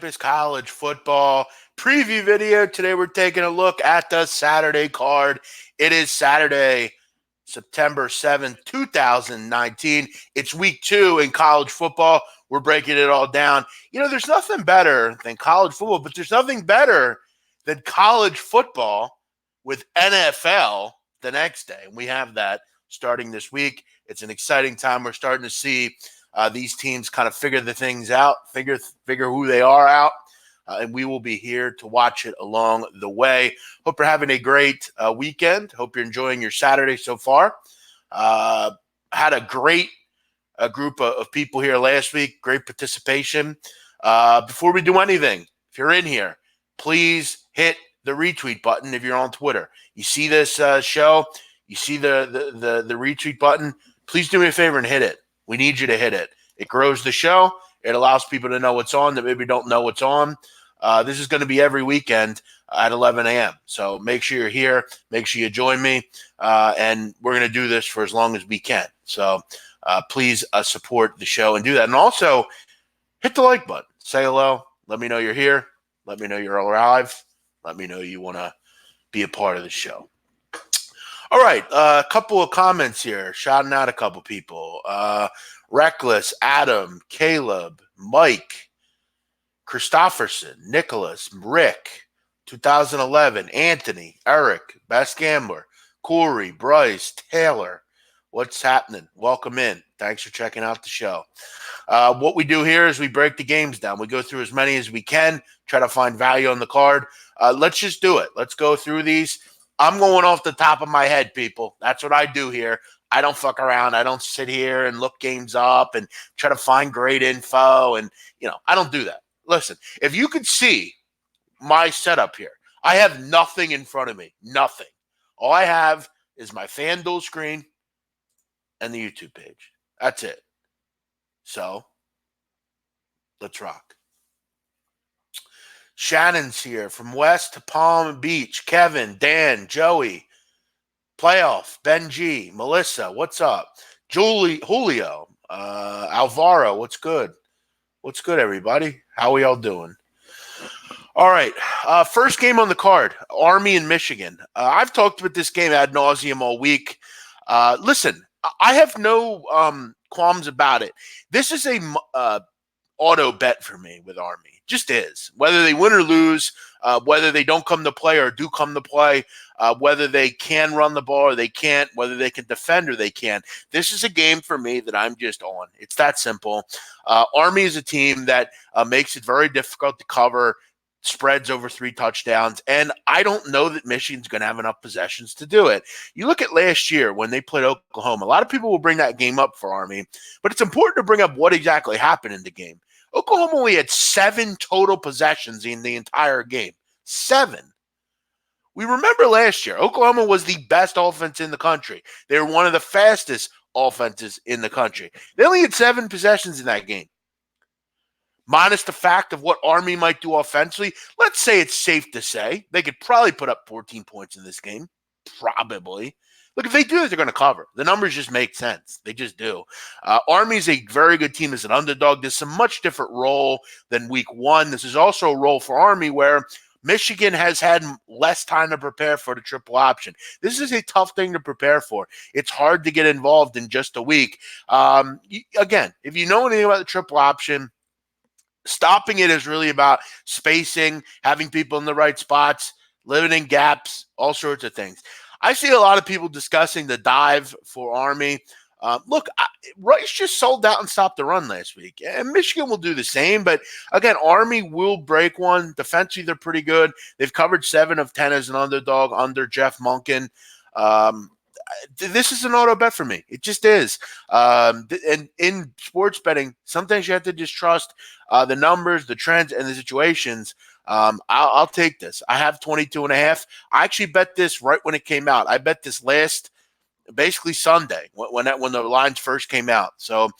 College football preview video. Today we're taking a look at the Saturday card. It is Saturday, September 7th, 2019. It's week 2 in college football. We're breaking it all down. There's nothing better than college football, but there's nothing better than college football with NFL the next day. And we have that starting this week. It's an exciting time. We're starting to see these teams kind of figure the things out, figure who they are out, and we will be here to watch it along the way. Hope you're having a great weekend. Hope you're enjoying your Saturday so far. Had a great group of people here last week. Great participation. Before we do anything, if you're in here, please hit the retweet button if you're on Twitter. You see this show, you see the retweet button, please do me a favor and hit it. We need you to hit it. It grows the show. It allows people to know what's on that maybe don't know what's on. This is going to be every weekend at 11 a.m. So make sure you're here. Make sure you join me. And we're going to do this for as long as we can. So please support the show and do that. And also hit the like button. Say hello. Let me know you're here. Let me know you're alive. Let me know you want to be a part of the show. All right, a couple of comments here, shouting out a couple people. Reckless, Adam, Caleb, Mike, Christofferson, Nicholas, Rick, 2011, Anthony, Eric, Best Gambler, Corey, Bryce, Taylor. What's happening? Welcome in. Thanks for checking out the show. What we do here is we break the games down. We go through as many as we can, try to find value on the card. Let's just do it. Let's go through these. I'm going off the top of my head, people. That's what I do here. I don't fuck around. I don't sit here and look games up and try to find great info. And, I don't do that. Listen, if you could see my setup here, I have nothing in front of me. Nothing. All I have is my FanDuel screen and the YouTube page. That's it. So, let's rock. Shannon's here from West to Palm Beach. Kevin, Dan, Joey, Playoff, Ben G, Melissa, what's up? Julio, Alvaro, what's good? What's good, everybody? How are y'all doing? All right, first game on the card, Army and Michigan. I've talked about this game ad nauseum all week. Listen, I have no qualms about it. This is a auto bet for me with Army. Just is. Whether they win or lose, whether they don't come to play or do come to play, whether they can run the ball or they can't, whether they can defend or they can't. This is a game for me that I'm just on. It's that simple. Army is a team that makes it very difficult to cover, spreads over 3 touchdowns, and I don't know that Michigan's going to have enough possessions to do it. You look at last year when they played Oklahoma. A lot of people will bring that game up for Army, but it's important to bring up what exactly happened in the game. Oklahoma only had 7 total possessions in the entire game. 7. We remember last year, Oklahoma was the best offense in the country. They were one of the fastest offenses in the country. They only had 7 possessions in that game. Minus the fact of what Army might do offensively, let's say it's safe to say they could probably put up 14 points in this game. Probably. Look, if they do it, they're going to cover. The numbers just make sense. They just do. Army's a very good team as an underdog. There's a much different role than week 1. This is also a role for Army where Michigan has had less time to prepare for the triple option. This is a tough thing to prepare for. It's hard to get involved in just a week. Again, if you know anything about the triple option, stopping it is really about spacing, having people in the right spots, limiting gaps, all sorts of things. I see a lot of people discussing the dive for Army. Look, Rice just sold out and stopped the run last week. And Michigan will do the same. But, again, Army will break one. Defensively, they're pretty good. They've covered 7 of 10 as an underdog under Jeff Monken. This is an auto bet for me. It just is. And in sports betting, sometimes you have to just trust the numbers, the trends, and the situations. I'll take this. I have 22.5. I actually bet this right when it came out. I bet this basically Sunday when the lines first came out. So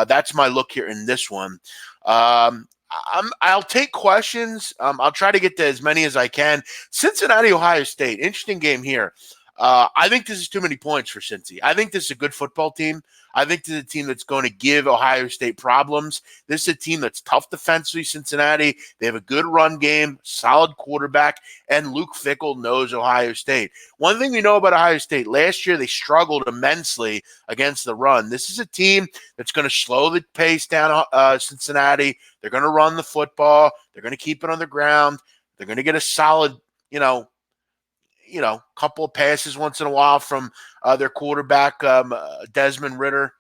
that's my look here in this one. I'll take questions. I'll try to get to as many as I can. Cincinnati, Ohio State. Interesting game here. I think this is too many points for Cincy. I think this is a good football team. I think this is a team that's going to give Ohio State problems. This is a team that's tough defensively, Cincinnati. They have a good run game, solid quarterback, and Luke Fickell knows Ohio State. One thing we know about Ohio State, last year they struggled immensely against the run. This is a team that's going to slow the pace down Cincinnati. They're going to run the football. They're going to keep it on the ground. They're going to get a solid, couple of passes once in a while from their quarterback, Desmond Ridder.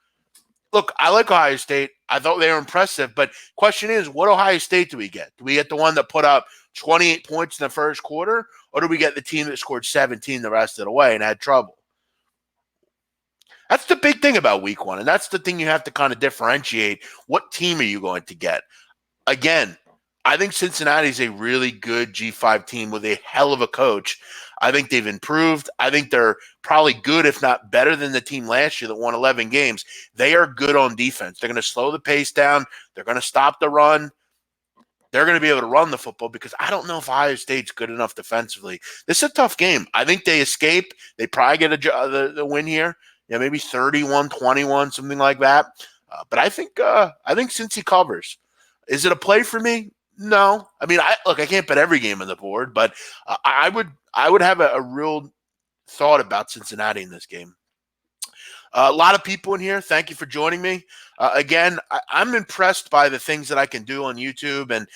Look, I like Ohio State. I thought they were impressive, but question is, what Ohio State do we get? Do we get the one that put up 28 points in the first quarter, or do we get the team that scored 17 the rest of the way and had trouble? That's the big thing about week one, and that's the thing you have to kind of differentiate. What team are you going to get? Again, I think Cincinnati is a really good G5 team with a hell of a coach. I think they've improved. I think they're probably good, if not better than the team last year that won 11 games. They are good on defense. They're going to slow the pace down. They're going to stop the run. They're going to be able to run the football because I don't know if Ohio State's good enough defensively. This is a tough game. I think they escape. They probably get the win here. Maybe 31-21, something like that. But I think Cincy covers. Is it a play for me? No. I mean, I can't bet every game on the board, but I would have a real thought about Cincinnati in this game. A lot of people in here. Thank you for joining me. Again, I'm impressed by the things that I can do on YouTube and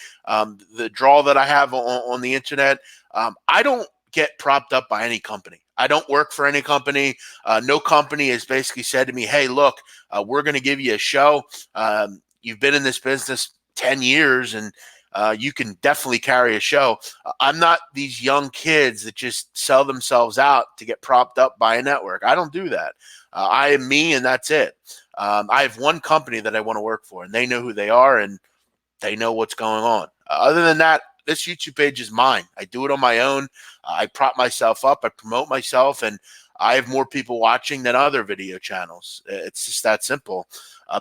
the draw that I have on the internet. I don't get propped up by any company. I don't work for any company. No company has basically said to me, hey, look, we're going to give you a show. You've been in this business 10 years and you can definitely carry a show. I'm not these young kids that just sell themselves out to get propped up by a network. I don't do that. I am me, and that's it. I have one company that I want to work for, and they know who they are, and they know what's going on. Other than that, this YouTube page is mine. I do it on my own. I prop myself up. I promote myself, and I have more people watching than other video channels. It's just that simple.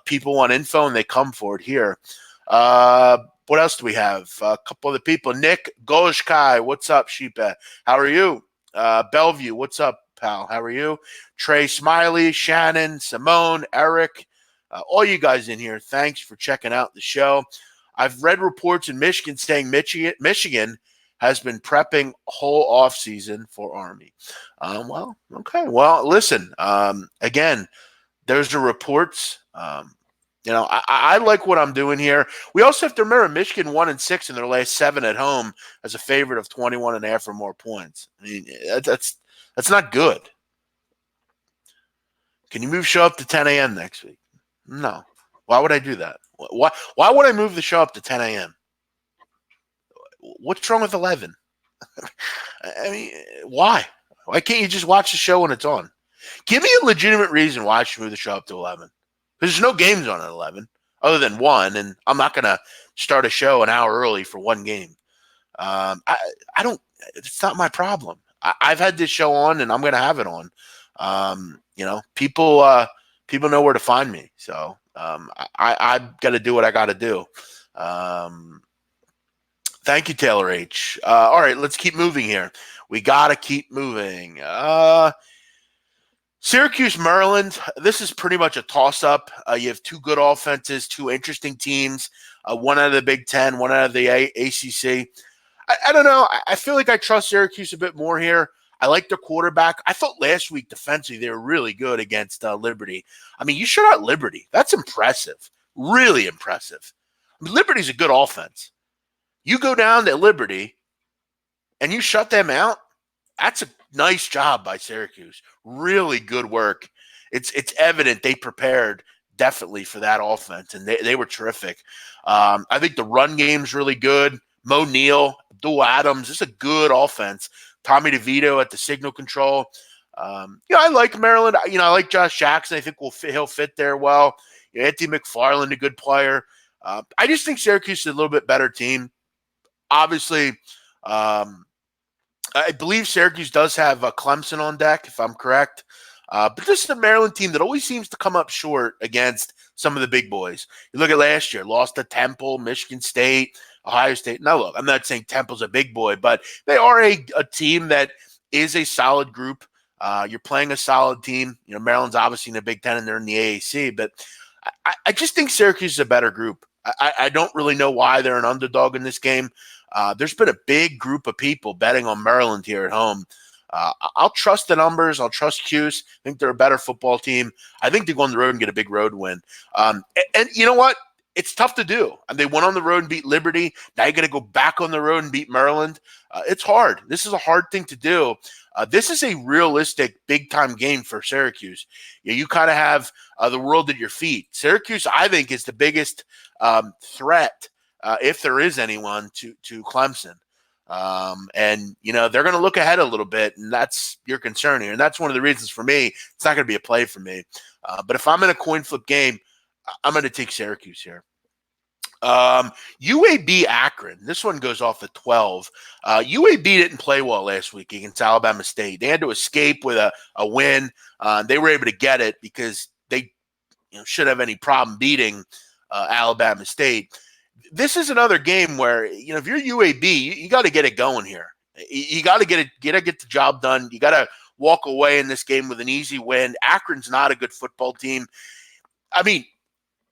People want info, and they come for it here. What else do we have? A couple other people. Nick Gojkai, what's up, Sheepa? How are you? Bellevue, what's up, pal? How are you? Trey Smiley, Shannon, Simone, Eric, all you guys in here, thanks for checking out the show. I've read reports in Michigan saying Michigan has been prepping whole offseason for Army. Well, okay. Well, listen, again, there's the reports. I like what I'm doing here. We also have to remember Michigan 1-6 in their last 7 at home as a favorite of 21.5 or more points. I mean, that's not good. Can you move show up to 10 a.m. next week? No. Why would I do that? Why would I move the show up to 10 a.m.? What's wrong with 11? I mean, why? Why can't you just watch the show when it's on? Give me a legitimate reason why I should move the show up to 11. Because there's no games on at 11 other than one, and I'm not going to start a show an hour early for one game. I don't – it's not my problem. I've had this show on, and I'm going to have it on. People know where to find me. So I've got to do what I got to do. Thank you, Taylor H. All right, let's keep moving here. We got to keep moving. Syracuse, Maryland, this is pretty much a toss-up. You have two good offenses, two interesting teams, one out of the Big Ten, one out of the ACC. I don't know. I feel like I trust Syracuse a bit more here. I like their quarterback. I thought last week defensively they were really good against Liberty. I mean, you shut out Liberty. That's impressive. Really impressive. I mean, Liberty's a good offense. You go down to Liberty and you shut them out, that's a nice job by Syracuse. Really good work. It's evident they prepared definitely for that offense, and they were terrific. I think the run game's really good. Mo Neal, Abdul Adams, it's a good offense. Tommy DeVito at the signal control. I like Maryland. I like Josh Jackson. I think he'll fit there well. Anthony McFarland, a good player. I just think Syracuse is a little bit better team. Obviously, I believe Syracuse does have Clemson on deck, if I'm correct. But this is a Maryland team that always seems to come up short against some of the big boys. You look at last year, lost to Temple, Michigan State, Ohio State. Now, look, I'm not saying Temple's a big boy, but they are a team that is a solid group. You're playing a solid team. You know, Maryland's obviously in the Big Ten and they're in the AAC, but I just think Syracuse is a better group. I don't really know why they're an underdog in this game. There's been a big group of people betting on Maryland here at home. I'll trust the numbers. I'll trust Cuse. I think they're a better football team. I think they go on the road and get a big road win. And you know what? It's tough to do. And they went on the road and beat Liberty. Now you got to go back on the road and beat Maryland. It's hard. This is a hard thing to do. This is a realistic big-time game for Syracuse. You kind of have the world at your feet. Syracuse, I think, is the biggest threat, if there is anyone, to Clemson. And, you know, they're going to look ahead a little bit, and that's your concern here. And that's one of the reasons for me, it's not going to be a play for me. But if I'm in a coin flip game, I'm going to take Syracuse here. UAB Akron. This one goes off at 12. UAB didn't play well last week against Alabama State. They had to escape with a win. They were able to get it because they should have any problem beating Alabama State. This is another game where, if you're UAB, you got to get it going here. You got to get the job done. You got to walk away in this game with an easy win. Akron's not a good football team. I mean,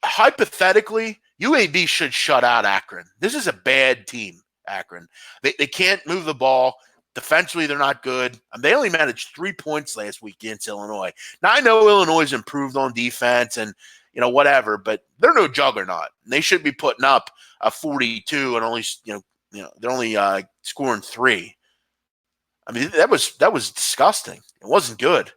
hypothetically, UAB should shut out Akron. This is a bad team, Akron. They can't move the ball. Defensively, they're not good. They only managed 3 points last week against Illinois. Now, I know Illinois improved on defense and, whatever, but they're no juggernaut. They should be putting up a 42 and only, they're only scoring 3. I mean, that was disgusting. It wasn't good.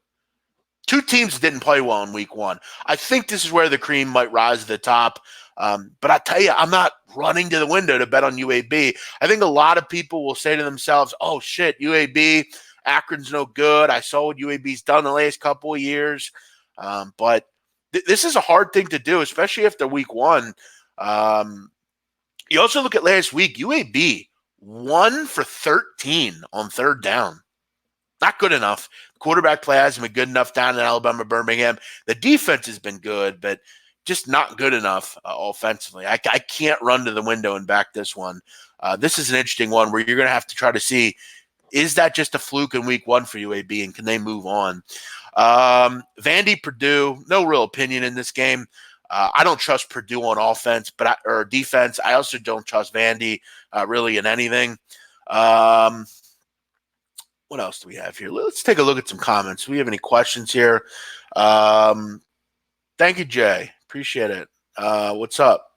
Two teams didn't play well in week 1. I think this is where the cream might rise to the top. But I tell you, I'm not running to the window to bet on UAB. I think a lot of people will say to themselves, oh, shit, UAB, Akron's no good. I saw what UAB's done the last couple of years. But this is a hard thing to do, especially after week 1. You also look at last week, UAB 1 for 13 on third down. Not good enough. Quarterback play hasn't been good enough down in Alabama, Birmingham. The defense has been good, but just not good enough offensively. I can't run to the window and back this one. This is an interesting one where you're going to have to try to see, is that just a fluke in week 1 for UAB, and can they move on? Vandy, Purdue, no real opinion in this game. I don't trust Purdue on offense or defense. I also don't trust Vandy really in anything. What else do we have here? Let's take a look at some comments. Do we have any questions here? Thank you, Jay. Appreciate it. What's up?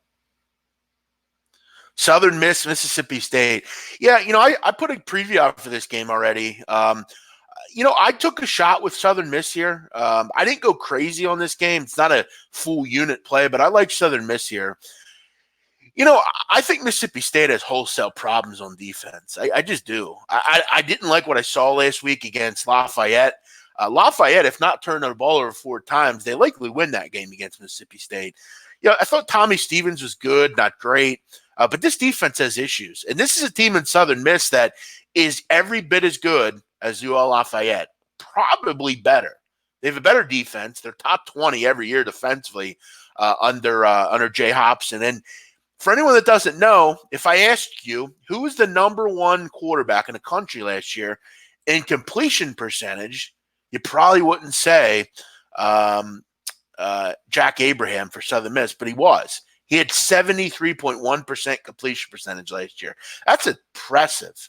Southern Miss, Mississippi State. Yeah, I put a preview out for this game already. I took a shot with Southern Miss here. I didn't go crazy on this game. It's not a full unit play, but I like Southern Miss here. I think Mississippi State has wholesale problems on defense. I just do. I didn't like what I saw last week against Lafayette. Lafayette, if not turning the ball over 4 times, they likely win that game against Mississippi State. I thought Tommy Stevens was good, not great, but this defense has issues. And this is a team in Southern Miss that is every bit as good as UL Lafayette, probably better. They have a better defense. They're top 20 every year defensively under Jay Hopson. And for anyone that doesn't know, if I asked you who was the number 1 quarterback in the country last year in completion percentage, you probably wouldn't say Jack Abraham for Southern Miss, but he was. He had 73.1% completion percentage last year. That's impressive.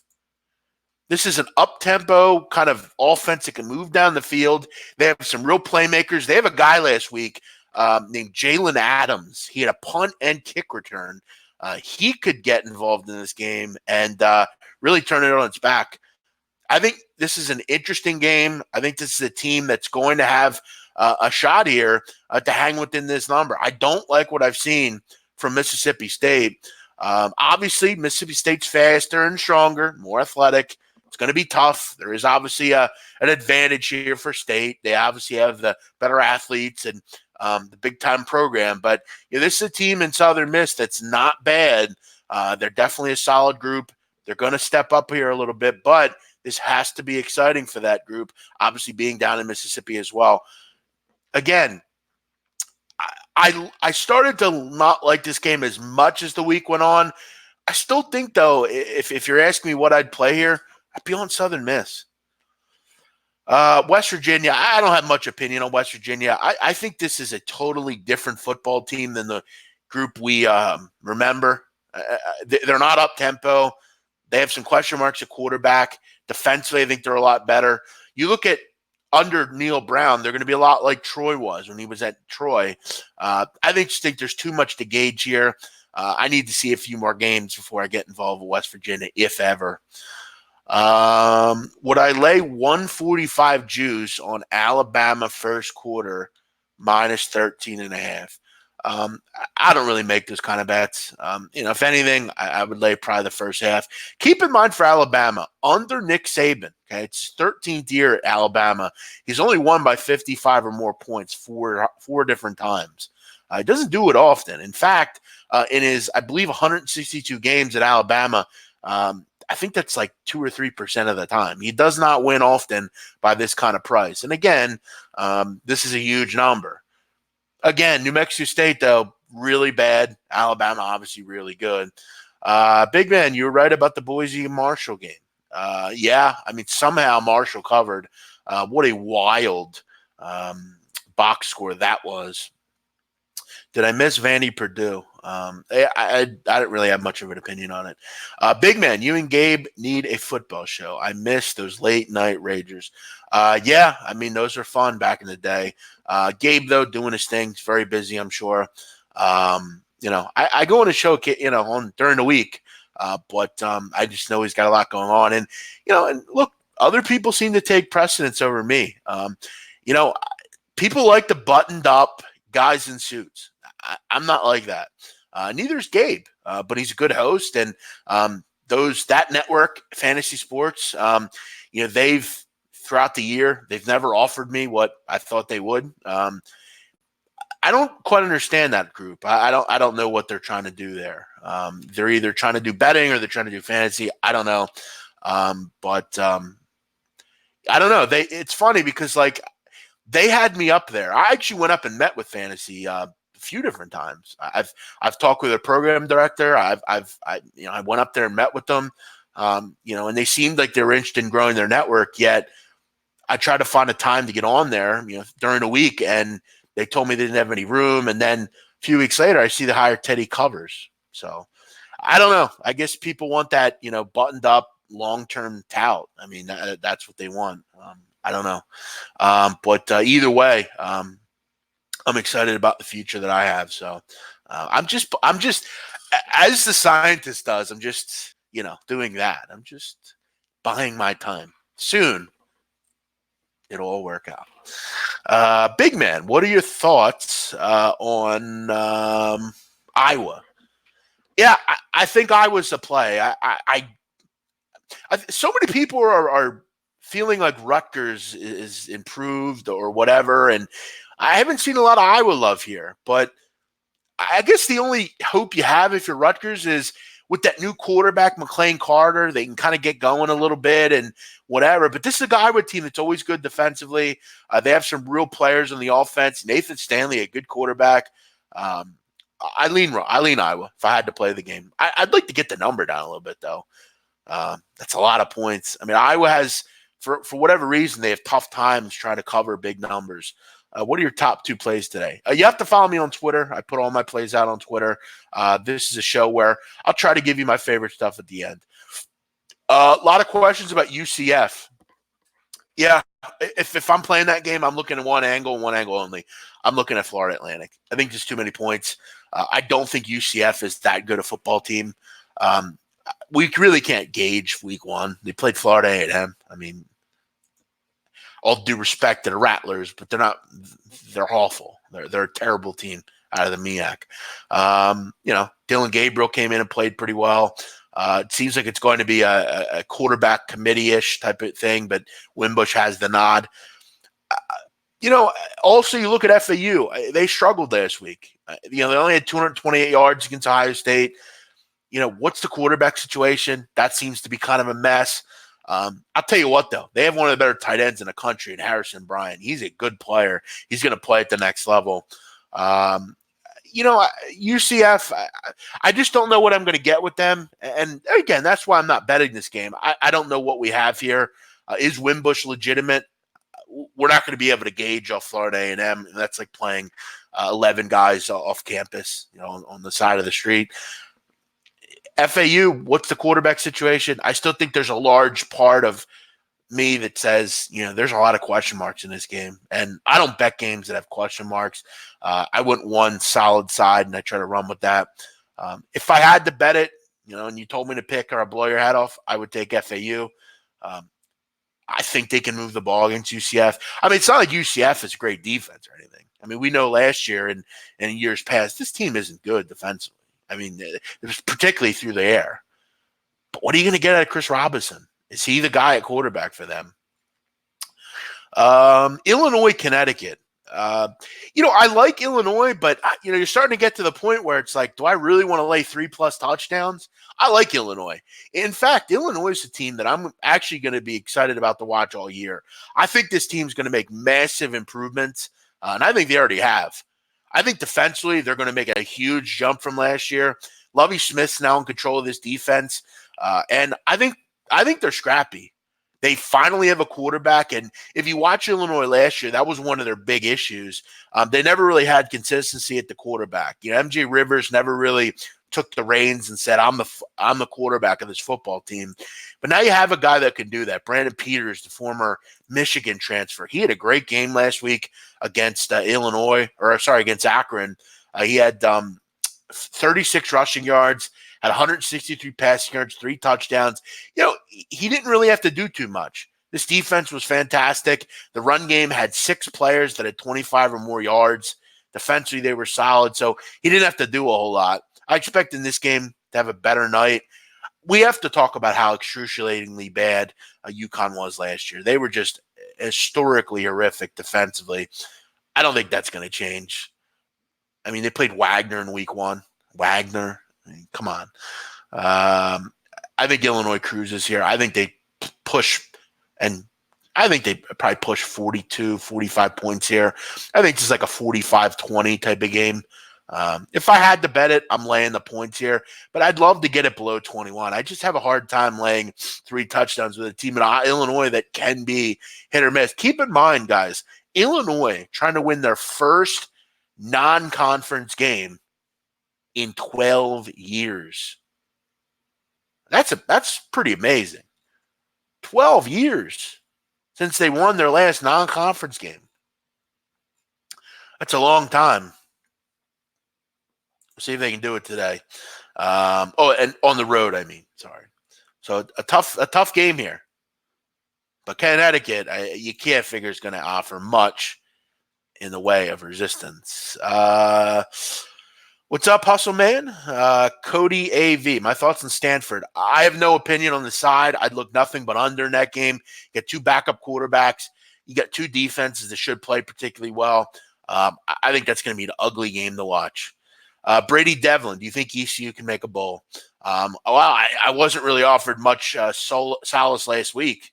This is an up-tempo kind of offense that can move down the field. They have some real playmakers. They have a guy last week named Jalen Adams. He had a punt and kick return. He could get involved in this game and really turn it on its back. I think this is an interesting game. I think this is a team that's going to have a shot here to hang within this number. I don't like what I've seen from Mississippi State. Obviously, Mississippi State's faster and stronger, more athletic. It's going to be tough. There is obviously an advantage here for State. They obviously have the better athletes and the big-time program. But this is a team in Southern Miss that's not bad. They're definitely a solid group. They're going to step up here a little bit, but this has to be exciting for that group, obviously being down in Mississippi as well. Again, I started to not like this game as much as the week went on. I still think, though, if you're asking me what I'd play here, I'd be on Southern Miss. West Virginia, I don't have much opinion on West Virginia. I think this is a totally different football team than the group we remember. They're not up tempo. They have some question marks at quarterback. Defensively, I think they're a lot better. You look at under Neil Brown, they're going to be a lot like Troy was when he was at Troy. I just think there's too much to gauge here. I need to see a few more games before I get involved with West Virginia, if ever. Would I lay 145 juice on Alabama first quarter minus 13.5? I don't really make those kind of bets. If anything, I would lay probably the first half. Keep in mind for Alabama, under Nick Saban, okay, it's 13th year at Alabama. He's only won by 55 or more points four different times. He doesn't do it often. In fact, in his, I believe, 162 games at Alabama, I think that's like 2 or 3% of the time. He does not win often by this kind of price. And again, this is a huge number. Again, New Mexico State, though, really bad. Alabama, obviously, really good. Big man, you were right about the Boise and Marshall game. Somehow Marshall covered. What a wild box score that was. Did I miss Vandy Purdue? I didn't really have much of an opinion on it. Big man, you and Gabe need a football show. I miss those late night ragers. Those are fun back in the day. Gabe, though, doing his thing. He's very busy, I'm sure. I go on a show, on during the week, but I just know he's got a lot going on. And, and look, other people seem to take precedence over me. People like the buttoned up guys in suits. I'm not like that. Neither is Gabe, but he's a good host. And that network, Fantasy Sports, they've throughout the year, they've never offered me what I thought they would. I don't quite understand that group. I don't know what they're trying to do there. They're either trying to do betting or they're trying to do fantasy. I don't know. I don't know. It's funny because they had me up there. I actually went up and met with fantasy a few different times. I've talked with a program director. I went up there and met with them. And they seemed like they were interested in growing their network. Yet I tried to find a time to get on there, during the week, and they told me they didn't have any room. And then a few weeks later, I see they hired Teddy Covers. So I don't know. I guess people want that, buttoned up long-term tout. I mean, that's what they want. I don't know. But either way, I'm excited about the future that I have. So I'm just as the scientist does, I'm just, doing that. I'm just buying my time. Soon it'll all work out. Big man, what are your thoughts on Iowa? Yeah, I think Iowa's a play. So many people are feeling like Rutgers is improved or whatever, and I haven't seen a lot of Iowa love here. But I guess the only hope you have if you're Rutgers is with that new quarterback, McLean Carter, they can kind of get going a little bit and whatever. But this is a Iowa team that's always good defensively. They have some real players on the offense. Nathan Stanley, a good quarterback. I lean Iowa if I had to play the game. I'd like to get the number down a little bit, though. That's a lot of points. I mean, Iowa has, for whatever reason, they have tough times trying to cover big numbers. What are your top two plays today? You have to follow me on Twitter. I put all my plays out on Twitter. This is a show where I'll try to give you my favorite stuff at the end. A lot of questions about UCF. Yeah, if I'm playing that game, I'm looking at one angle only. I'm looking at Florida Atlantic. I think there's too many points. I don't think UCF is that good a football team. We really can't gauge week one. They played Florida A&M. I mean, all due respect to the Rattlers, but they're awful. They're a terrible team out of the MEAC. Dylan Gabriel came in and played pretty well. It seems like it's going to be a quarterback committee-ish type of thing, but Wimbush has the nod. Also you look at FAU. They struggled last week. They only had 228 yards against Ohio State. What's the quarterback situation? That seems to be kind of a mess. I'll tell you what, though. They have one of the better tight ends in the country in Harrison Bryant. He's a good player. He's going to play at the next level. UCF, I just don't know what I'm going to get with them. And again, that's why I'm not betting this game. I don't know what we have here. Is Wimbush legitimate? we're not going to be able to gauge off Florida A&M. And that's like playing 11 guys off campus, on the side of the street. FAU, what's the quarterback situation? I still think there's a large part of me that says, there's a lot of question marks in this game. And I don't bet games that have question marks. I went one solid side, and I try to run with that. If I had to bet it, and you told me to pick or I'll blow your hat off, I would take FAU. I think they can move the ball against UCF. I mean, it's not like UCF is great defense or anything. I mean, we know last year and years past, this team isn't good defensively. I mean, it was particularly through the air. But what are you going to get out of Chris Robinson? Is he the guy at quarterback for them? Illinois, Connecticut. I like Illinois, but you're starting to get to the point where it's like, do I really want to lay 3+ touchdowns? I like Illinois. In fact, Illinois is a team that I'm actually going to be excited about to watch all year. I think this team's going to make massive improvements, and I think they already have. I think defensively they're going to make a huge jump from last year. Lovie Smith's now in control of this defense, and I think they're scrappy. They finally have a quarterback, and if you watch Illinois last year, that was one of their big issues. They never really had consistency at the quarterback. MJ Rivers never really took the reins and said, I'm the quarterback of this football team. But now you have a guy that can do that. Brandon Peters, the former Michigan transfer. He had a great game last week against against Akron. He had 36 rushing yards, had 163 passing yards, 3 touchdowns. He didn't really have to do too much. This defense was fantastic. The run game had 6 players that had 25 or more yards. Defensively, they were solid, so he didn't have to do a whole lot. I expect in this game to have a better night. We have to talk about how excruciatingly bad UConn was last year. They were just historically horrific defensively. I don't think that's going to change. I mean, they played Wagner in week 1. Wagner, come on. I think Illinois cruises here. I think they push, and I think they probably push 42, 45 points here. I think this is like a 45-20 type of game. If I had to bet it, I'm laying the points here, but I'd love to get it below 21. I just have a hard time laying 3 touchdowns with a team in Illinois that can be hit or miss. Keep in mind, guys, Illinois trying to win their first non-conference game in 12 years. That's pretty amazing. 12 years since they won their last non-conference game. That's a long time. We'll see if they can do it today. And on the road, sorry. So a tough game here. But Connecticut, you can't figure is going to offer much in the way of resistance. What's up, Hustle Man? Cody AV. My thoughts on Stanford. I have no opinion on the side. I'd look nothing but under in that game. You get 2 backup quarterbacks. You got 2 defenses that should play particularly well. I think that's going to be an ugly game to watch. Brady Devlin, do you think ECU can make a bowl? I wasn't really offered much solace last week.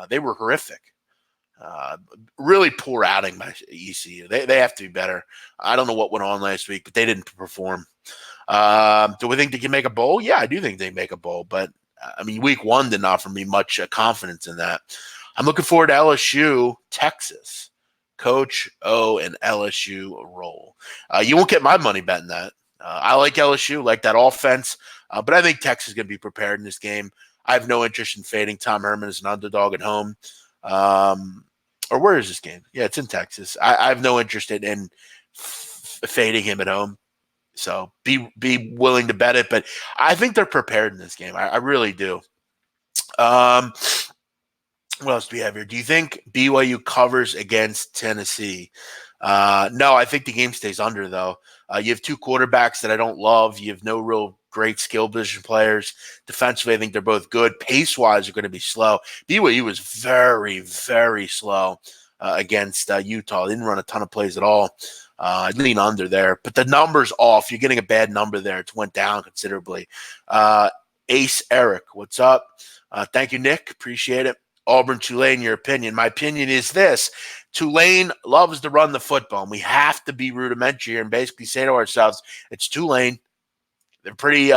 They were horrific. Really poor outing by ECU. They have to be better. I don't know what went on last week, but they didn't perform. Do we think they can make a bowl? Yeah, I do think they make a bowl, but week 1 didn't offer me much confidence in that. I'm looking forward to LSU, Texas. Coach O and LSU roll. You won't get my money betting that. I like LSU, like that offense, but I think Texas is going to be prepared in this game. I have no interest in fading Tom Herman as an underdog at home. Or where is this game? Yeah, it's in Texas. I have no interest in fading him at home. So be willing to bet it, but I think they're prepared in this game. I really do. What else do we have here? Do you think BYU covers against Tennessee? No, I think the game stays under, though. You have 2 quarterbacks that I don't love. You have no real great skill position players. Defensively, I think they're both good. Pace-wise, they're going to be slow. BYU was very, very slow against Utah. They didn't run a ton of plays at all. I'd lean under there. But the number's off. You're getting a bad number there. It went down considerably. Ace Eric, what's up? Thank you, Nick. Appreciate it. Auburn, Tulane, your opinion. My opinion is this. Tulane loves to run the football, and we have to be rudimentary here and basically say to ourselves, it's Tulane. They're pretty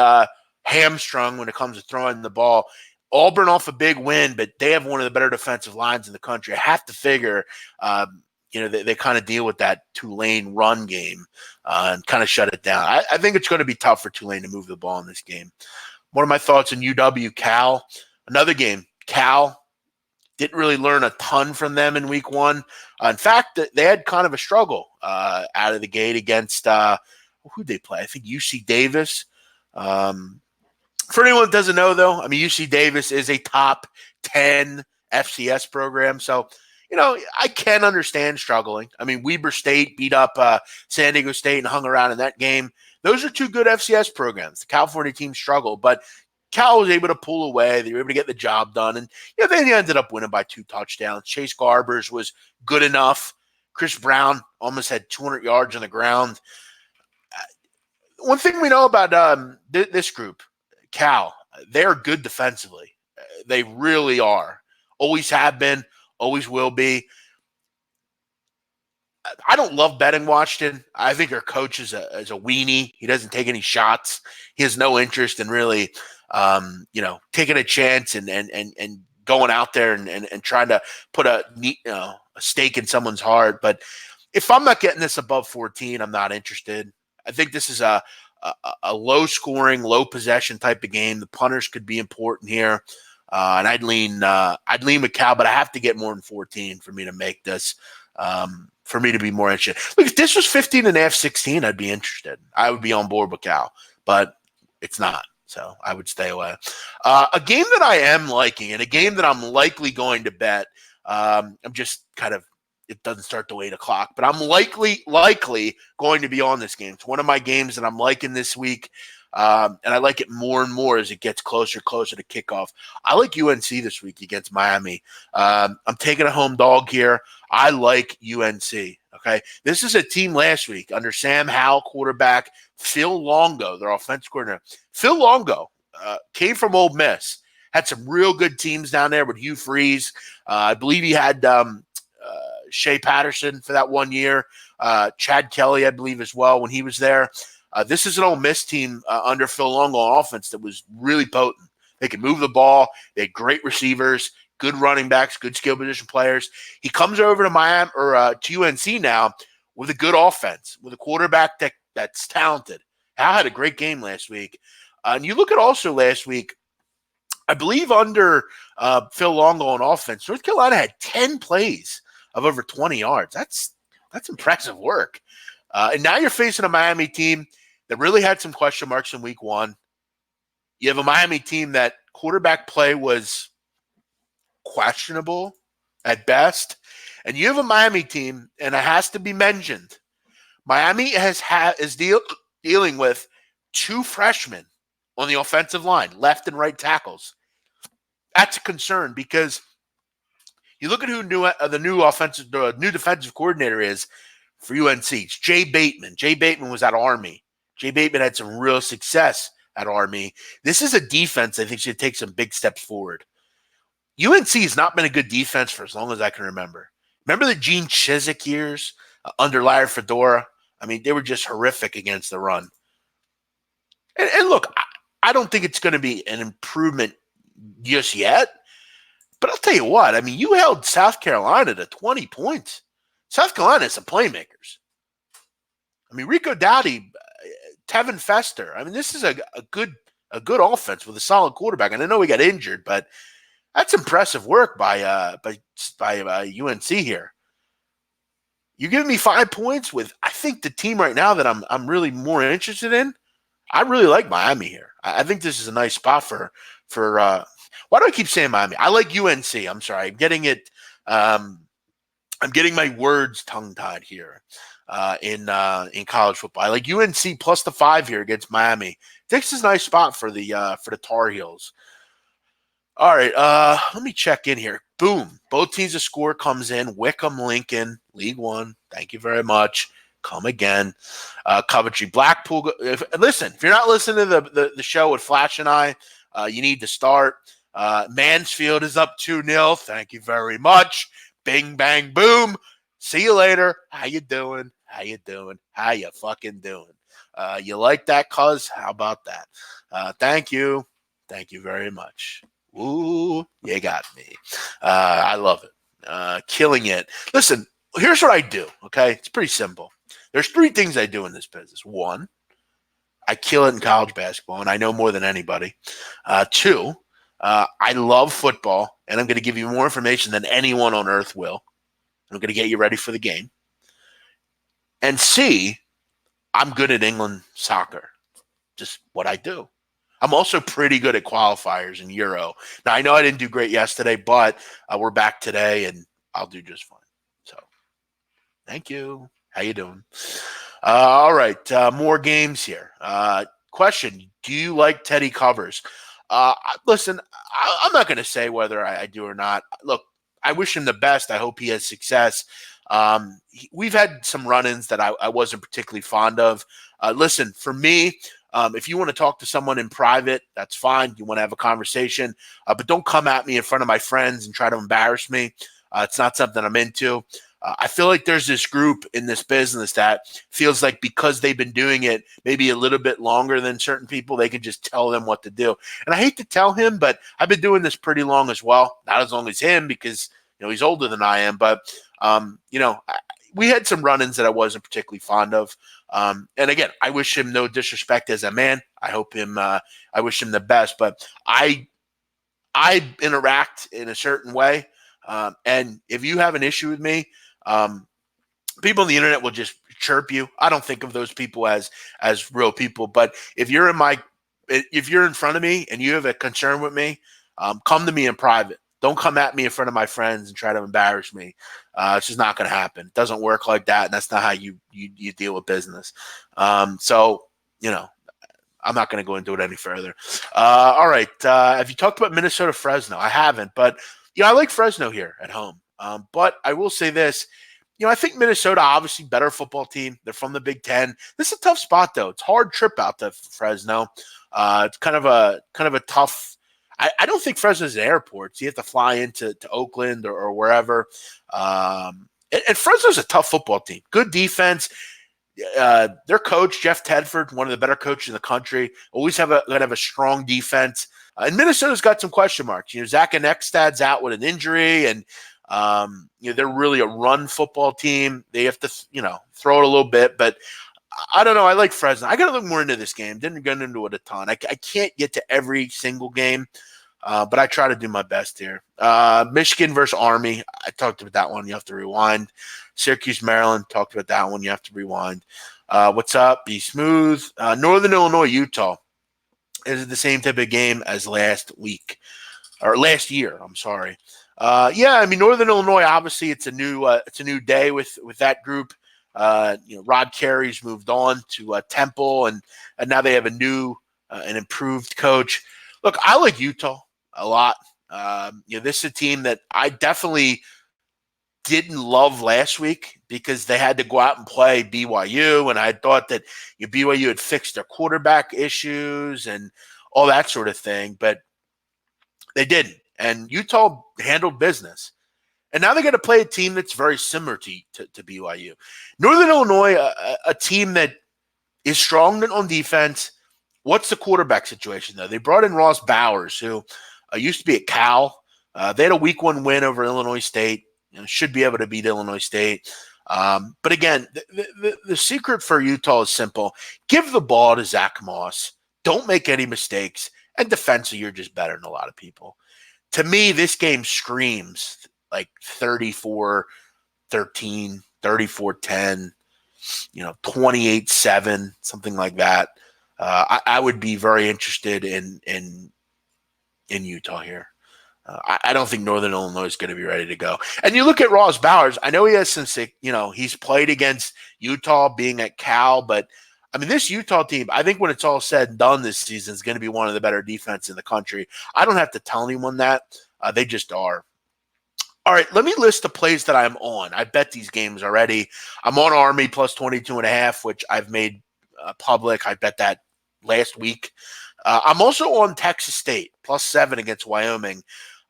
hamstrung when it comes to throwing the ball. Auburn off a big win, but they have one of the better defensive lines in the country. I have to figure, they kind of deal with that Tulane run game and kind of shut it down. I think it's going to be tough for Tulane to move the ball in this game. One of my thoughts on UW Cal, another game. Cal didn't really learn a ton from them in week one. In fact, they had kind of a struggle out of the gate against who'd they play? I think UC Davis. For anyone that doesn't know, though, I mean, UC Davis is a top 10 FCS program. So, I can understand struggling. I mean, Weber State beat up San Diego State and hung around in that game. Those are two good FCS programs. The California team struggled, but Cal was able to pull away. They were able to get the job done. And they ended up winning by 2 touchdowns. Chase Garbers was good enough. Chris Brown almost had 200 yards on the ground. One thing we know about this group, Cal, they're good defensively. They really are. Always have been, always will be. I don't love betting Washington. I think their coach is a weenie. He doesn't take any shots. He has no interest in really, taking a chance and going out there and trying to put a stake in someone's heart. But if I'm not getting this above 14, I'm not interested. I think this is a low-scoring, low-possession type of game. The punters could be important here, and I'd lean with Cal, but I have to get more than 14 for me to make this. For me to be more interested. Look, if this was 15.5, 16, I'd be interested. I would be on board with Cal, but it's not. So I would stay away. A game that I am liking and a game that I'm likely going to bet. I'm just kind of, it doesn't start till 8 o'clock, but I'm likely going to be on this game. It's one of my games that I'm liking this week. And I like it more and more as it gets closer to kickoff. I like UNC this week against Miami. I'm taking a home dog here. I like UNC. Okay. This is a team last week under Sam Howell, quarterback, Phil Longo, their offensive coordinator. Phil Longo came from Ole Miss, had some real good teams down there with Hugh Freeze. I believe he had Shea Patterson for that 1 year. Chad Kelly, I believe, as well when he was there. This is an Ole Miss team under Phil Longo on offense that was really potent. They could move the ball. They had great receivers, good running backs, good skill position players. He comes over to Miami or to UNC now with a good offense, with a quarterback that's talented. Hal had a great game last week. And you look at also last week, I believe under Phil Longo on offense, North Carolina had 10 plays of over 20 yards. That's impressive work. And now you're facing a Miami team that really had some question marks in week one. You have a Miami team that quarterback play was questionable at best. And you have a Miami team, and it has to be mentioned, Miami is dealing with 2 freshmen on the offensive line, left and right tackles. That's a concern because you look at who the new defensive coordinator is for UNC. It's Jay Bateman. Jay Bateman was at Army. Jay Bateman had some real success at Army. This is a defense I think should take some big steps forward. UNC has not been a good defense for as long as I can remember. Remember the Gene Chizik years under Larry Fedora? I mean, they were just horrific against the run. And look, I don't think it's going to be an improvement just yet. But I'll tell you what, I mean, you held South Carolina to 20 points. South Carolina has some playmakers. I mean, Rico Dowdy, Tevin Fester. I mean, this is a good offense with a solid quarterback. And I know he got injured, but that's impressive work by UNC here. You're giving me 5 points with, I think, the team right now that I'm really more interested in. I really like Miami here. I think this is a nice spot for why do I keep saying Miami? I like UNC. I'm sorry. I'm getting it. I'm getting my words tongue-tied here in college football. I like UNC plus the 5 here against Miami. This is a nice spot for the Tar Heels. All right, let me check in here. Boom. Both teams' score comes in. Wickham, Lincoln, League One. Thank you very much. Come again. Coventry, Blackpool. Listen, if you're not listening to the show with Flash and I, you need to start. Mansfield is up 2-0. Thank you very much. Bing, bang, boom. See you later. How you doing? How you doing? How you fucking doing? You like that, cuz? How about that? Thank you. Thank you very much. Ooh, you got me. I love it. Killing it. Listen, here's what I do, okay? It's pretty simple. There's 3 things I do in this business. 1, I kill it in college basketball, and I know more than anybody. 2, I love football, and I'm going to give you more information than anyone on earth will. I'm going to get you ready for the game. And C, I'm good at England soccer. Just what I do. I'm also pretty good at qualifiers and Euro. Now, I know I didn't do great yesterday, but we're back today, and I'll do just fine. So, thank you. How you doing? All right, more games here. Question, do you like Teddy Covers? Listen, I'm not going to say whether I do or not. Look, I wish him the best. I hope he has success. We've had some run-ins that I wasn't particularly fond of. Listen, for me, if you want to talk to someone in private, that's fine. You want to have a conversation, but don't come at me in front of my friends and try to embarrass me. It's not something I'm into. I feel like there's this group in this business that feels like because they've been doing it maybe a little bit longer than certain people, they can just tell them what to do. And I hate to tell him, but I've been doing this pretty long as well. Not as long as him because he's older than I am, but we had some run-ins that I wasn't particularly fond of. And again, I wish him no disrespect as a man. I wish him the best, but I interact in a certain way. And if you have an issue with me, people on the internet will just chirp you. I don't think of those people as real people, but if you're in front of me and you have a concern with me, come to me in private. Don't come at me in front of my friends and try to embarrass me. It's just not going to happen. It doesn't work like that, and that's not how you deal with business. So I'm not going to go into it any further. All right. Have you talked about Minnesota Fresno? I haven't, but I like Fresno here at home. But I will say this. I think Minnesota, obviously better football team. They're from the Big Ten. This is a tough spot, though. It's a hard trip out to Fresno. It's kind of a tough. I don't think Fresno's an airport, so you have to fly into Oakland or wherever. And Fresno's a tough football team. Good defense. Their coach, Jeff Tedford, one of the better coaches in the country, always have a strong defense. And Minnesota's got some question marks. Zach Anekstad's out with an injury, and they're really a run football team. They have to, throw it a little bit, but I don't know. I like Fresno. I got to look more into this game. Didn't get into it a ton. I can't get to every single game, but I try to do my best here. Michigan versus Army. I talked about that one. You have to rewind. Syracuse, Maryland. Talked about that one. You have to rewind. What's up? Be smooth. Northern Illinois, Utah. Is it the same type of game as last year? I'm sorry. Northern Illinois. Obviously, it's a new day with that group. Rod Carey's moved on to Temple, and now they have a new and improved coach. Look, I like Utah a lot. This is a team that I definitely didn't love last week because they had to go out and play BYU, and I thought that BYU had fixed their quarterback issues and all that sort of thing, but they didn't. And Utah handled business. And now they're going to play a team that's very similar to BYU. Northern Illinois, a team that is strong on defense. What's the quarterback situation, though? They brought in Ross Bowers, who used to be at Cal. They had a week 1 win over Illinois State. Should be able to beat Illinois State. But again, the secret for Utah is simple. Give the ball to Zach Moss. Don't make any mistakes. And defensively, you're just better than a lot of people. To me, this game screams like 34-13, 34-10, 28-7, something like that. I would be very interested in Utah here. I don't think Northern Illinois is going to be ready to go. And you look at Ross Bowers. I know he has some sick, he's played against Utah being at Cal, but this Utah team, I think when it's all said and done this season, is going to be one of the better defense in the country. I don't have to tell anyone that. They just are. All right, let me list the plays that I'm on. I bet these games already. I'm on Army plus 22.5, which I've made public. I bet that last week. I'm also on Texas State plus 7 against Wyoming.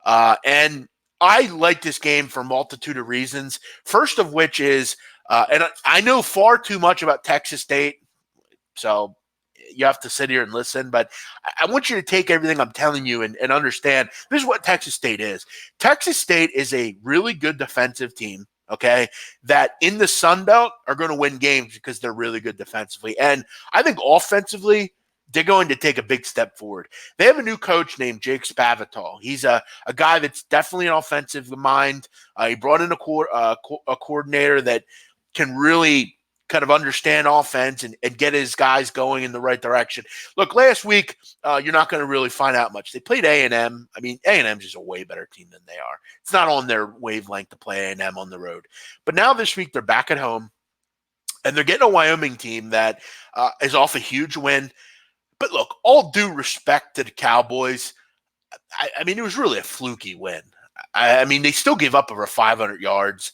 And I like this game for a multitude of reasons. First of which is, and I know far too much about Texas State. So you have to sit here and listen, but I want you to take everything I'm telling you and understand this is what Texas State is. Texas State is a really good defensive team, okay, that in the Sun Belt are going to win games because they're really good defensively. And I think offensively, they're going to take a big step forward. They have a new coach named Jake Spavital. He's a guy that's definitely an offensive mind. He brought in a coordinator that can really kind of understand offense and get his guys going in the right direction. Look, last week, you're not going to really find out much. They played A&M. I mean, A&M is just a way better team than they are. It's not on their wavelength to play A&M on the road. But now this week, they're back at home, and they're getting a Wyoming team that is off a huge win. But look, all due respect to the Cowboys, I mean, it was really a fluky win. I mean, they still gave up over 500 yards.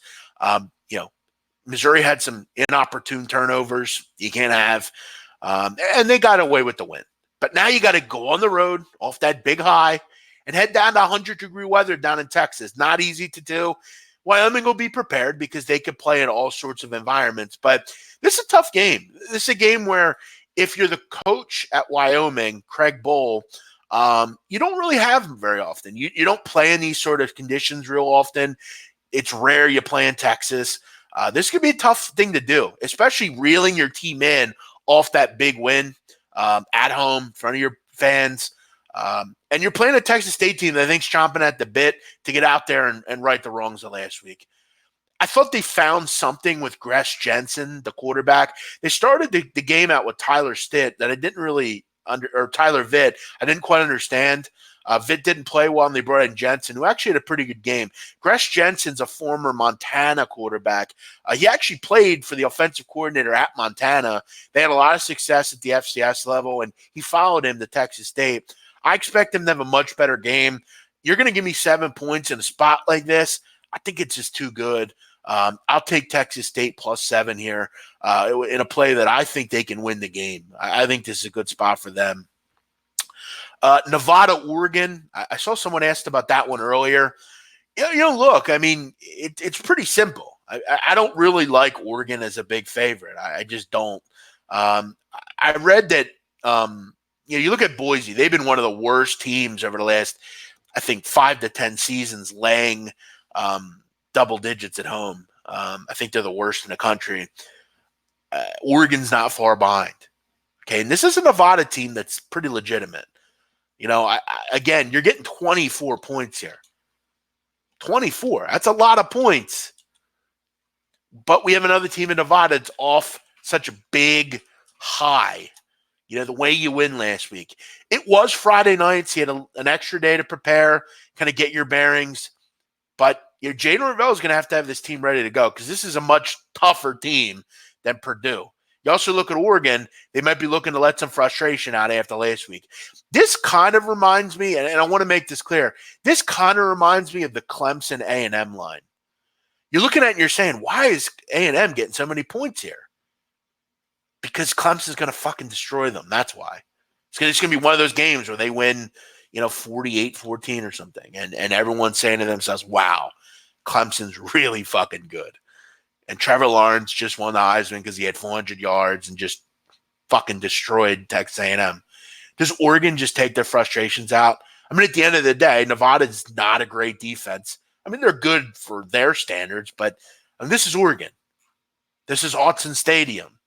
Missouri had some inopportune turnovers you can't have, and they got away with the win. But now you got to go on the road off that big high and head down to 100-degree weather down in Texas. Not easy to do. Wyoming will be prepared because they could play in all sorts of environments. But this is a tough game. This is a game where if you're the coach at Wyoming, Craig Bowl, you don't really have them very often. You don't play in these sort of conditions real often. It's rare you play in Texas. This could be a tough thing to do, especially reeling your team in off that big win at home in front of your fans. And you're playing a Texas State team that I think's chomping at the bit to get out there and right the wrongs of last week. I thought they found something with Gress Jensen, the quarterback. They started the game out with Tyler Stitt that I didn't really or Tyler Vitt. I didn't quite understand. Vitt didn't play well, and they brought in Jensen, who actually had a pretty good game. Gress Jensen's a former Montana quarterback. He actually played for the offensive coordinator at Montana. They had a lot of success at the FCS level, and he followed him to Texas State. I expect him to have a much better game. You're going to give me 7 points in a spot like this. I think it's just too good. I'll take Texas State +7 here in a play that I think they can win the game. I think this is a good spot for them. Nevada, Oregon. I saw someone asked about that one earlier. Look, I mean, it's pretty simple. I don't really like Oregon as a big favorite. I just don't. I read that, you look at Boise. They've been one of the worst teams over the last, I think, 5 to 10 seasons laying double digits at home. I think they're the worst in the country. Oregon's not far behind. Okay, and this is a Nevada team that's pretty legitimate. Again, you're getting 24 points here. 24. That's a lot of points. But we have another team in Nevada that's off such a big high. The way you win last week. It was Friday night, so you had an extra day to prepare, kind of get your bearings. But Jay Norvell is going to have this team ready to go because this is a much tougher team than Purdue. You also look at Oregon, they might be looking to let some frustration out after last week. This kind of reminds me, and I want to make this clear, this kind of reminds me of the Clemson A&M line. You're looking at it and you're saying, why is A&M getting so many points here? Because Clemson's going to fucking destroy them. That's why. It's going to be one of those games where they win, 48-14 or something. And everyone's saying to themselves, wow, Clemson's really fucking good. And Trevor Lawrence just won the Heisman because he had 400 yards and just fucking destroyed Texas A&M. Does Oregon just take their frustrations out? I mean, at the end of the day, Nevada's not a great defense. I mean, they're good for their standards, but this is Oregon. This is Autzen Stadium.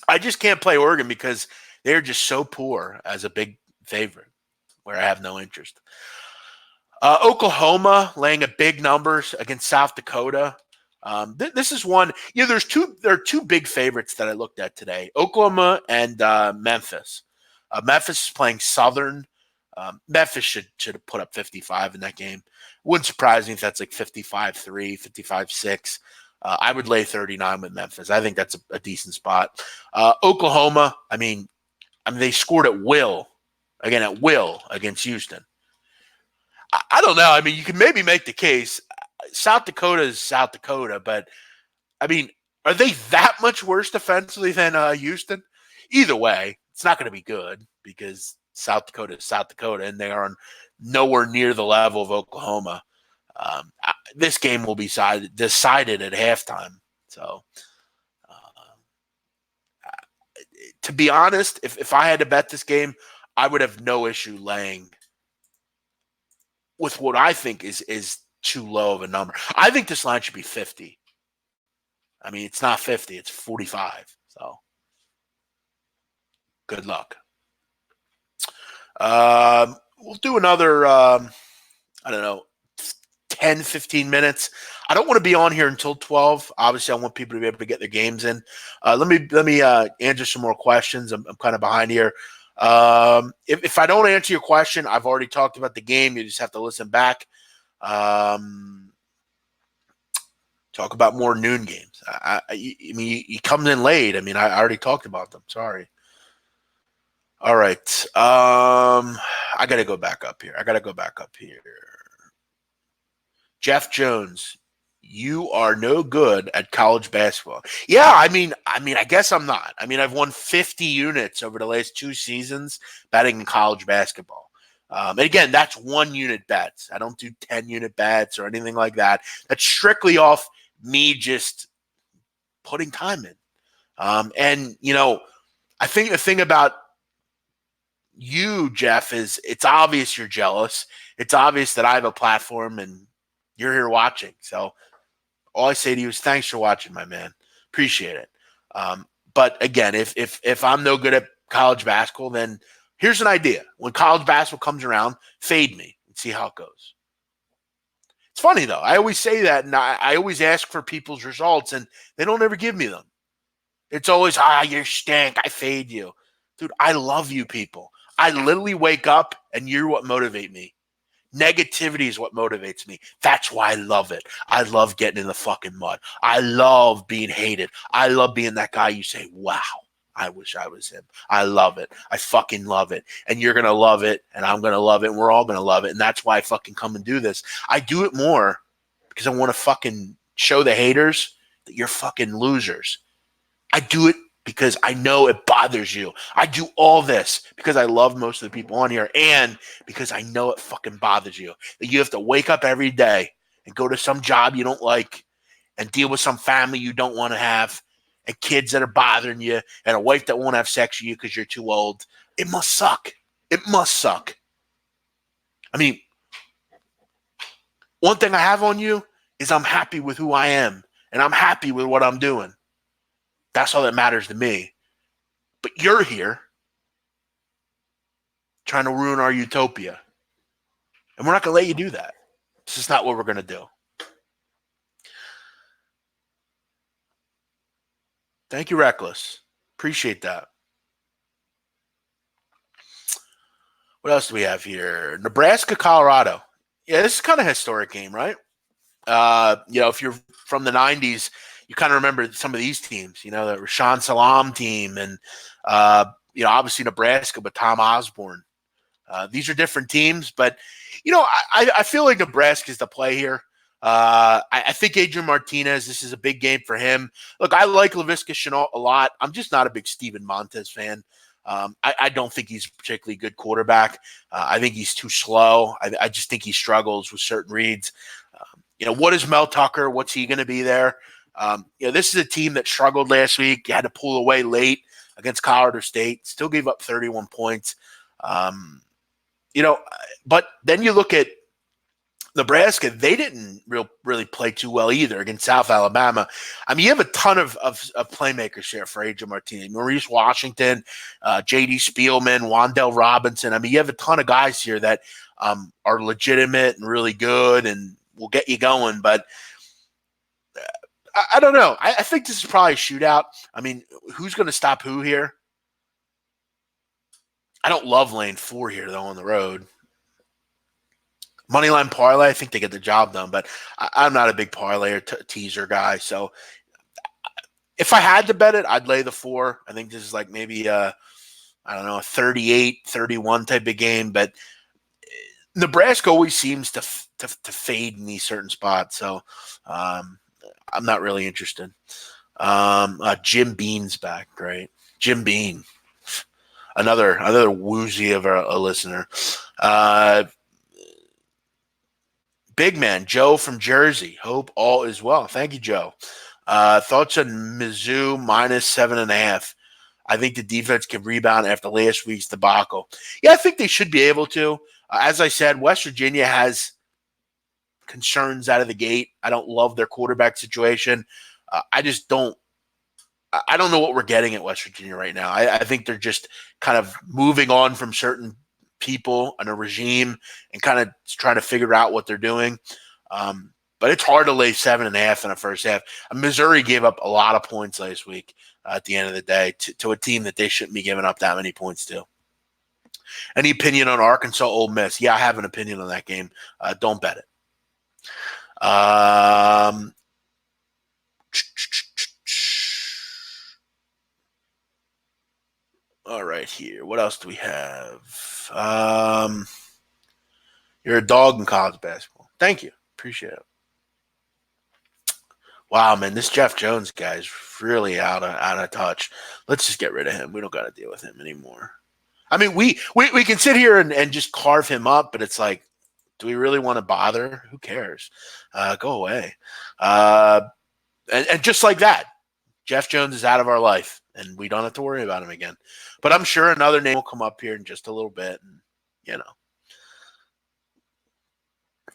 I just can't play Oregon because they're just so poor as a big favorite where I have no interest. Oklahoma laying at big numbers against South Dakota. This is one. There are two big favorites that I looked at today: Oklahoma and Memphis. Memphis is playing Southern. Memphis should have put up 55 in that game. Wouldn't surprise me if that's like 55-3, 55-6. I would lay 39 with Memphis. I think that's a decent spot. Oklahoma. I mean, they scored at will against Houston. I don't know. I mean, you can maybe make the case. South Dakota is South Dakota, but I mean, are they that much worse defensively than Houston? Either way, it's not going to be good because South Dakota is South Dakota, and they are nowhere near the level of Oklahoma. This game will be decided at halftime. So to be honest, if I had to bet this game, I would have no issue laying with what I think is too low of a number. I think this line should be 50. I mean, it's not 50, it's 45. So good luck. We'll do another, I don't know, 10, 15 minutes. I don't want to be on here until 12. Obviously, I want people to be able to get their games in. Let me answer some more questions. I'm kind of behind here. If I don't answer your question, I've already talked about the game. You just have to listen back. Talk about more noon games. I mean, he comes in late. I mean, I already talked about them. Sorry. All right. I got to go back up here. Jeff Jones, you are no good at college basketball. Yeah, I mean, I guess I'm not. I mean, I've won 50 units over the last 2 seasons betting in college basketball. And again, that's 1 unit bets. I don't do 10-unit bets or anything like that. That's strictly off me just putting time in. And, you know, I think the thing about you, Jeff, is it's obvious you're jealous. It's obvious that I have a platform and you're here watching. So all I say to you is thanks for watching, my man. Appreciate it. But again, if I'm no good at college basketball, then here's an idea. When college basketball comes around, fade me and see how it goes. It's funny, though. I always say that, and I always ask for people's results, and they don't ever give me them. It's always, you stink. I fade you. Dude, I love you people. I literally wake up, and you're what motivate me. Negativity is what motivates me. That's why I love it. I love getting in the fucking mud. I love being hated. I love being that guy you say, wow, I wish I was him. I love it. I fucking love it. And you're going to love it, and I'm going to love it, and we're all going to love it. And that's why I fucking come and do this. I do it more because I want to fucking show the haters that you're fucking losers. I do it because I know it bothers you. I do all this because I love most of the people on here and because I know it fucking bothers you. That you have to wake up every day and go to some job you don't like and deal with some family you don't want to have and kids that are bothering you and a wife that won't have sex with you because you're too old. It must suck. It must suck. I mean, one thing I have on you is I'm happy with who I am and I'm happy with what I'm doing. That's all that matters to me. But you're here trying to ruin our utopia. And we're not going to let you do that. This is not what we're going to do. Thank you, Reckless. Appreciate that. What else do we have here? Nebraska, Colorado. Yeah, this is kind of a historic game, right? If you're from the 90s, you kind of remember some of these teams, the Rashawn Salam team and, obviously Nebraska, but Tom Osborne. These are different teams, but, I feel like Nebraska is the play here. I think Adrian Martinez, this is a big game for him. Look, I like Laviska Shenault a lot. I'm just not a big Steven Montez fan. I don't think he's a particularly good quarterback. I think he's too slow. I just think he struggles with certain reads. What is Mel Tucker? What's he going to be there? This is a team that struggled last week. You had to pull away late against Colorado State. Still gave up 31 points. But then you look at Nebraska. They didn't really play too well either against South Alabama. I mean, you have a ton of playmakers here for Adrian Martinez. Maurice Washington, J.D. Spielman, Wandell Robinson. I mean, you have a ton of guys here that are legitimate and really good and will get you going. But I don't know. I think this is probably a shootout. I mean, who's going to stop who here? I don't love lane 4 here, though, on the road. Moneyline parlay, I think they get the job done, but I'm not a big parlay or teaser guy. So if I had to bet it, I'd lay the 4. I think this is like maybe a 38-31 type of game. But Nebraska always seems to fade in these certain spots. So I'm not really interested. Jim Bean's back, great. Jim Bean, another woozy of a listener. Big man, Joe from Jersey. Hope all is well. Thank you, Joe. Thoughts on Mizzou -7.5? I think the defense can rebound after last week's debacle. Yeah, I think they should be able to. As I said, West Virginia has concerns out of the gate. I don't love their quarterback situation. I just don't. I don't know what we're getting at West Virginia right now. I think they're just kind of moving on from certain people and a regime and kind of trying to figure out what they're doing. But it's hard to lay 7.5 in the first half. Missouri gave up a lot of points last week at the end of the day to a team that they shouldn't be giving up that many points to. Any opinion on Arkansas Ole Miss? Yeah, I have an opinion on that game. Don't bet it. All right, here. What else do we have? You're a dog in college basketball. Thank you. Appreciate it. Wow, man, this Jeff Jones guy is really out of touch. Let's just get rid of him. We don't got to deal with him anymore. I mean, we can sit here and just carve him up, but it's like, do we really want to bother? Who cares? Go away. And just like that, Jeff Jones is out of our life, and we don't have to worry about him again. But I'm sure another name will come up here in just a little bit, and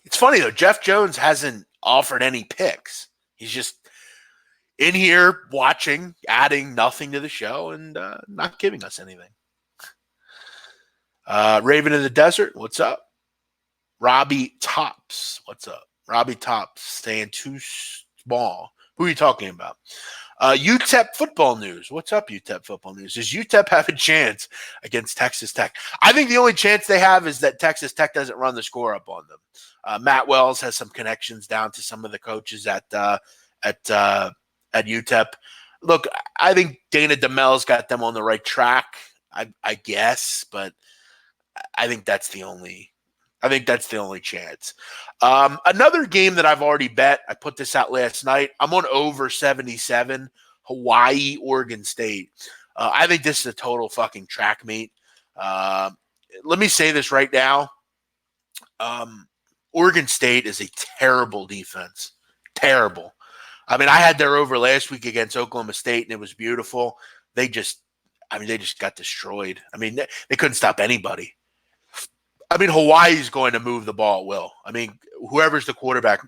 it's funny though. Jeff Jones hasn't offered any picks. He's just in here watching, adding nothing to the show, and not giving us anything. Raven in the Desert, what's up? Robbie Tops, what's up? Robbie Tops saying too small. Who are you talking about? UTEP football news. What's up, UTEP football news? Does UTEP have a chance against Texas Tech? I think the only chance they have is that Texas Tech doesn't run the score up on them. Matt Wells has some connections down to some of the coaches at UTEP. Look, I think Dana DeMel's got them on the right track, I guess, but I think that's the only chance. Another game that I've already bet, I put this out last night. I'm on over 77, Hawaii, Oregon State. I think this is a total fucking track meet. Let me say this right now. Oregon State is a terrible defense. Terrible. I mean, I had their over last week against Oklahoma State, and it was beautiful. They just got destroyed. I mean, they couldn't stop anybody. I mean, Hawaii's going to move the ball at will. I mean, whoever's the quarterback,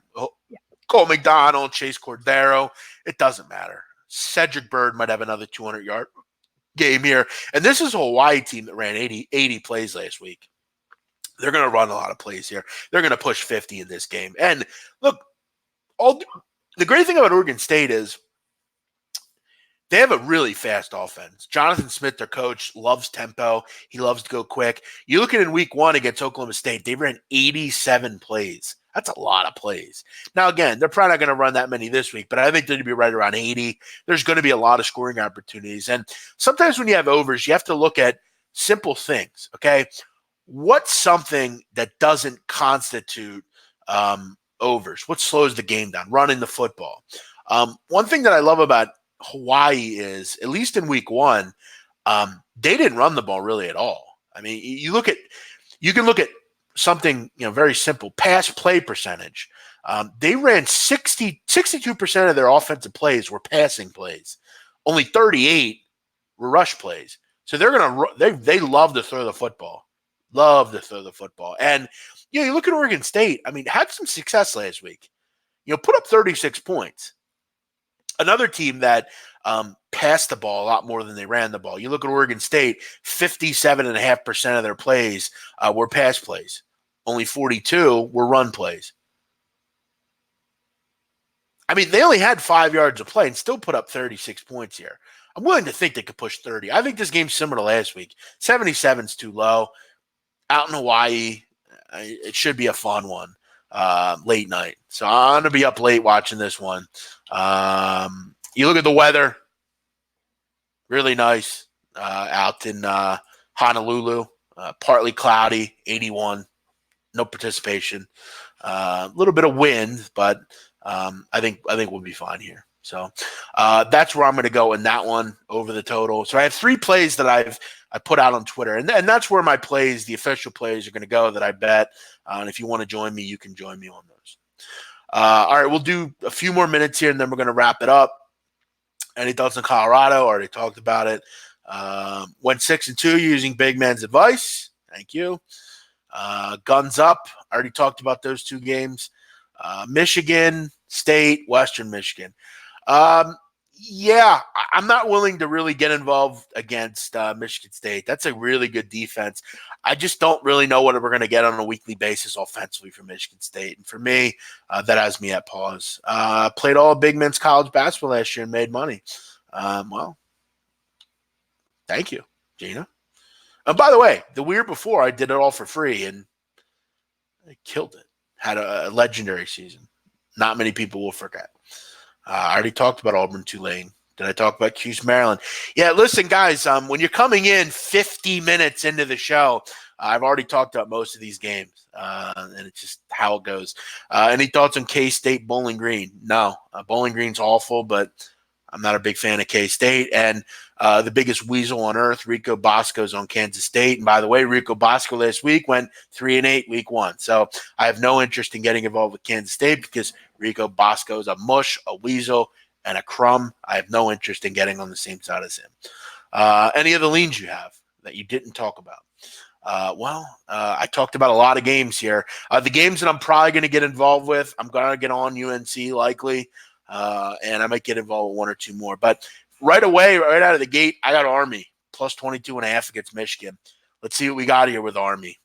Cole McDonald, Chase Cordero, it doesn't matter. Cedric Bird might have another 200-yard game here. And this is a Hawaii team that ran 80 plays last week. They're going to run a lot of plays here. They're going to push 50 in this game. And look, the great thing about Oregon State is they have a really fast offense. Jonathan Smith, their coach, loves tempo. He loves to go quick. You look at it in week 1 against Oklahoma State, they ran 87 plays. That's a lot of plays. Now, again, they're probably not going to run that many this week, but I think they're going to be right around 80. There's going to be a lot of scoring opportunities. And sometimes when you have overs, you have to look at simple things, okay? What's something that doesn't constitute overs? What slows the game down? Running the football. One thing that I love about Hawaii is, at least in week 1, they didn't run the ball really at all. I mean, you can look at something, very simple, pass play percentage. They ran 62% of their offensive plays were passing plays. Only 38 were rush plays. So they love to throw the football. Love to throw the football. And you look at Oregon State, I mean, had some success last week. Put up 36 points. Another team that passed the ball a lot more than they ran the ball. You look at Oregon State, 57.5% of their plays were pass plays. Only 42 were run plays. I mean, they only had 5 yards of play and still put up 36 points here. I'm willing to think they could push 30. I think this game's similar to last week. 77's too low. Out in Hawaii, it should be a fun one. Late night. So I'm going to be up late watching this one. You look at the weather, really nice out in Honolulu. Partly cloudy, 81. No participation. A little bit of wind, but I think we'll be fine here. So that's where I'm going to go in that one over the total. So I have 3 plays that I put out on Twitter, and that's where my plays, the official plays, are going to go that I bet. And if you want to join me, you can join me on those. All right, we'll do a few more minutes here, and then we're going to wrap it up. Any thoughts on Colorado? Already talked about it. Went 6-2 using big man's advice. Thank you. Guns up. I already talked about those two games. Michigan State, Western Michigan. Yeah, I'm not willing to really get involved against Michigan State. That's a really good defense. I just don't really know what we're going to get on a weekly basis offensively from Michigan State. And for me, that has me at pause. Played all big men's college basketball last year and made money. Well, thank you, Gina. And by the way, the year before, I did it all for free, and I killed it. Had a legendary season. Not many people will forget. I already talked about Auburn, Tulane. Did I talk about Cuse, Maryland? Yeah, listen, guys, when you're coming in 50 minutes into the show, I've already talked about most of these games, and it's just how it goes. Any thoughts on K-State, Bowling Green? No. Bowling Green's awful, but I'm not a big fan of K-State. And the biggest weasel on earth, Rico Bosco's on Kansas State. And by the way, Rico Bosco last week went 3-8 week one. So I have no interest in getting involved with Kansas State because Rico Bosco is a mush, a weasel, and a crumb. I have no interest in getting on the same side as him. Any other leans you have that you didn't talk about? I talked about a lot of games here. The games that I'm probably going to get involved with, I'm going to get on UNC likely. And I might get involved with one or two more. But right away, right out of the gate, I got Army plus 22.5 against Michigan. Let's see what we got here with Army.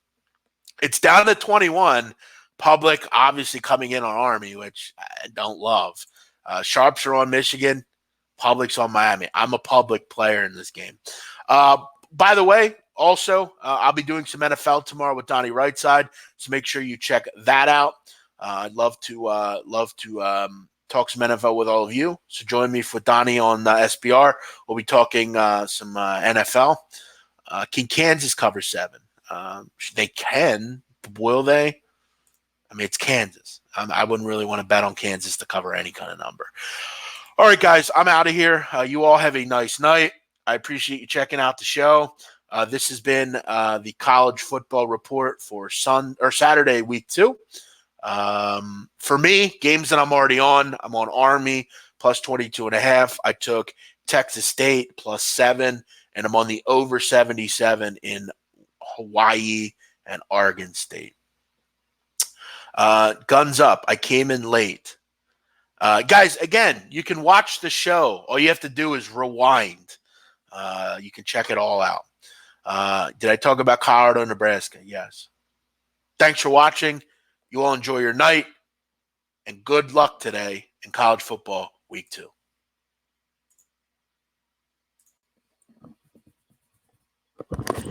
It's down to 21. Public obviously coming in on Army, which I don't love. Sharps are on Michigan. Public's on Miami. I'm a Public player in this game. By the way, also, I'll be doing some NFL tomorrow with Donnie Rightside, so make sure you check that out. I'd love to talk some NFL with all of you. So join me for Donnie on SBR. We'll be talking some NFL. Can Kansas cover 7? They can. Will they? I mean, it's Kansas. I wouldn't really want to bet on Kansas to cover any kind of number. All right, guys, I'm out of here. You all have a nice night. I appreciate you checking out the show. This has been the college football report for Saturday, week 2. For me, games that I'm already on, I'm on Army plus 22.5. I took Texas State plus 7, and I'm on the over 77 in Hawaii and Oregon State. Guns up. I came in late. Guys, again, you can watch the show. All you have to do is rewind. You can check it all out. Did I talk about Colorado, Nebraska? Yes. Thanks for watching. You all enjoy your night, and good luck today in college football week 2.